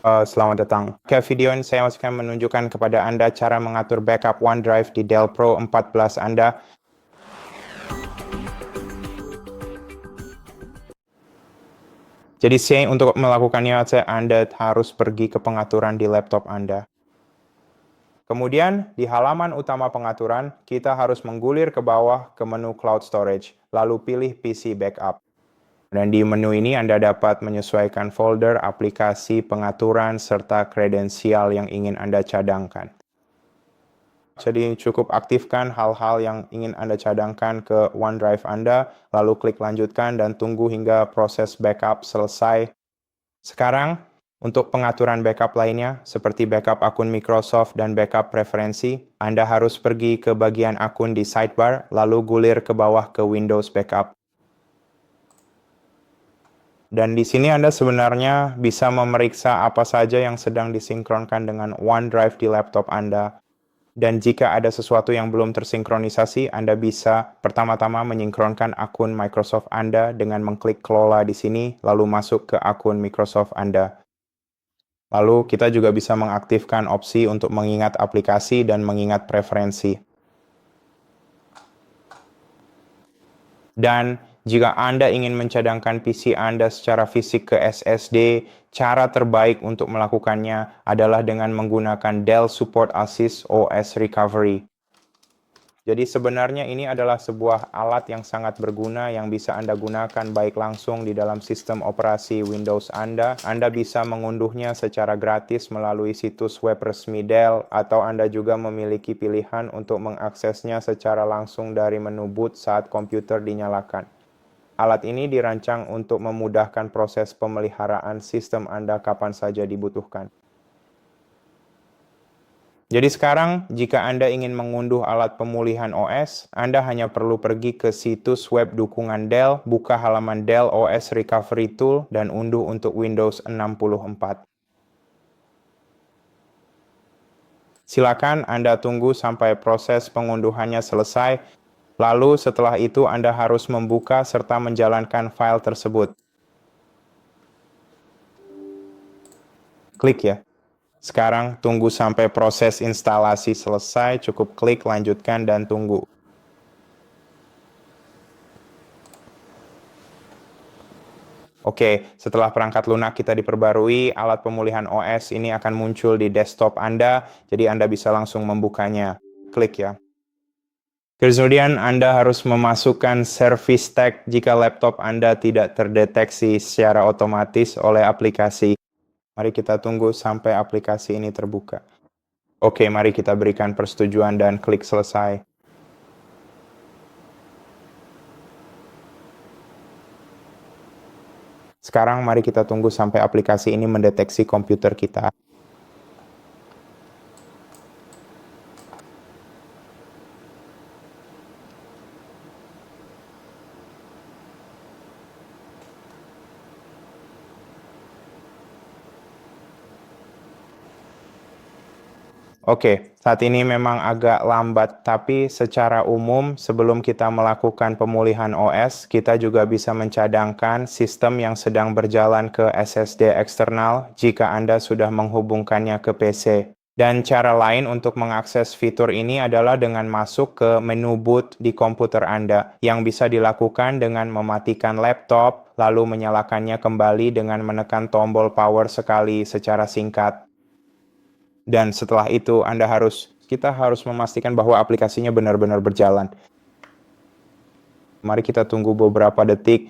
Selamat datang. Ke video ini saya akan menunjukkan kepada Anda cara mengatur backup OneDrive di Dell Pro 14 Anda. Jadi untuk melakukannya, Anda harus pergi ke pengaturan di laptop Anda. Kemudian, di halaman utama pengaturan, kita harus menggulir ke bawah ke menu Cloud Storage, lalu pilih PC Backup. Dan di menu ini Anda dapat menyesuaikan folder, aplikasi, pengaturan, serta kredensial yang ingin Anda cadangkan. Jadi cukup aktifkan hal-hal yang ingin Anda cadangkan ke OneDrive Anda, lalu klik lanjutkan dan tunggu hingga proses backup selesai. Sekarang, untuk pengaturan backup lainnya, seperti backup akun Microsoft dan backup preferensi, Anda harus pergi ke bagian akun di sidebar, lalu gulir ke bawah ke Windows Backup. Dan di sini Anda sebenarnya bisa memeriksa apa saja yang sedang disinkronkan dengan OneDrive di laptop Anda. Dan jika ada sesuatu yang belum tersinkronisasi, Anda bisa pertama-tama menyinkronkan akun Microsoft Anda dengan mengklik kelola di sini, lalu masuk ke akun Microsoft Anda. Lalu kita juga bisa mengaktifkan opsi untuk mengingat aplikasi dan mengingat preferensi. Dan jika Anda ingin mencadangkan PC Anda secara fisik ke SSD, cara terbaik untuk melakukannya adalah dengan menggunakan Dell Support Assist OS Recovery. Jadi sebenarnya ini adalah sebuah alat yang sangat berguna yang bisa Anda gunakan baik langsung di dalam sistem operasi Windows Anda. Anda bisa mengunduhnya secara gratis melalui situs web resmi Dell, atau Anda juga memiliki pilihan untuk mengaksesnya secara langsung dari menu boot saat komputer dinyalakan. Alat ini dirancang untuk memudahkan proses pemeliharaan sistem Anda kapan saja dibutuhkan. Jadi sekarang, jika Anda ingin mengunduh alat pemulihan OS, Anda hanya perlu pergi ke situs web dukungan Dell, buka halaman Dell OS Recovery Tool, dan unduh untuk Windows 64. Silakan Anda tunggu sampai proses pengunduhannya selesai, lalu setelah itu Anda harus membuka serta menjalankan file tersebut. Klik ya. Sekarang tunggu sampai proses instalasi selesai, cukup klik lanjutkan dan tunggu. Oke, setelah perangkat lunak kita diperbarui, alat pemulihan OS ini akan muncul di desktop Anda, jadi Anda bisa langsung membukanya. Klik ya. Kemudian Anda harus memasukkan service tag jika laptop Anda tidak terdeteksi secara otomatis oleh aplikasi. Mari kita tunggu sampai aplikasi ini terbuka. Oke, mari kita berikan persetujuan dan klik selesai. Sekarang mari kita tunggu sampai aplikasi ini mendeteksi komputer kita. Oke, saat ini memang agak lambat, tapi secara umum sebelum kita melakukan pemulihan OS, kita juga bisa mencadangkan sistem yang sedang berjalan ke SSD eksternal jika Anda sudah menghubungkannya ke PC. Dan cara lain untuk mengakses fitur ini adalah dengan masuk ke menu boot di komputer Anda, yang bisa dilakukan dengan mematikan laptop, lalu menyalakannya kembali dengan menekan tombol power sekali secara singkat. Dan setelah itu kita harus memastikan bahwa aplikasinya benar-benar berjalan. Mari kita tunggu beberapa detik.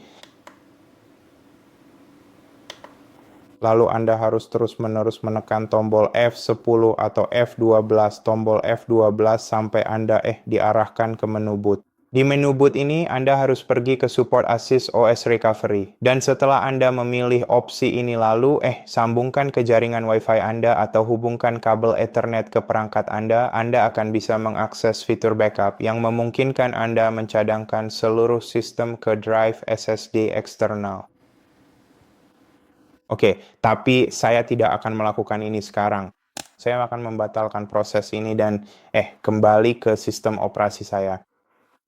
Lalu Anda harus terus-menerus menekan tombol F10 atau F12, tombol F12 sampai Anda diarahkan ke menu boot. Di menu boot ini, Anda harus pergi ke Support Assist OS Recovery. Dan setelah Anda memilih opsi ini lalu, sambungkan ke jaringan Wi-Fi Anda atau hubungkan kabel Ethernet ke perangkat Anda akan bisa mengakses fitur backup yang memungkinkan Anda mencadangkan seluruh sistem ke drive SSD eksternal. Oke, tapi saya tidak akan melakukan ini sekarang. Saya akan membatalkan proses ini dan kembali ke sistem operasi saya.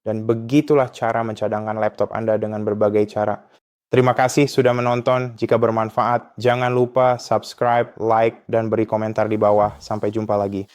Dan begitulah cara mencadangkan laptop Anda dengan berbagai cara. Terima kasih sudah menonton. Jika bermanfaat, jangan lupa subscribe, like, dan beri komentar di bawah. Sampai jumpa lagi.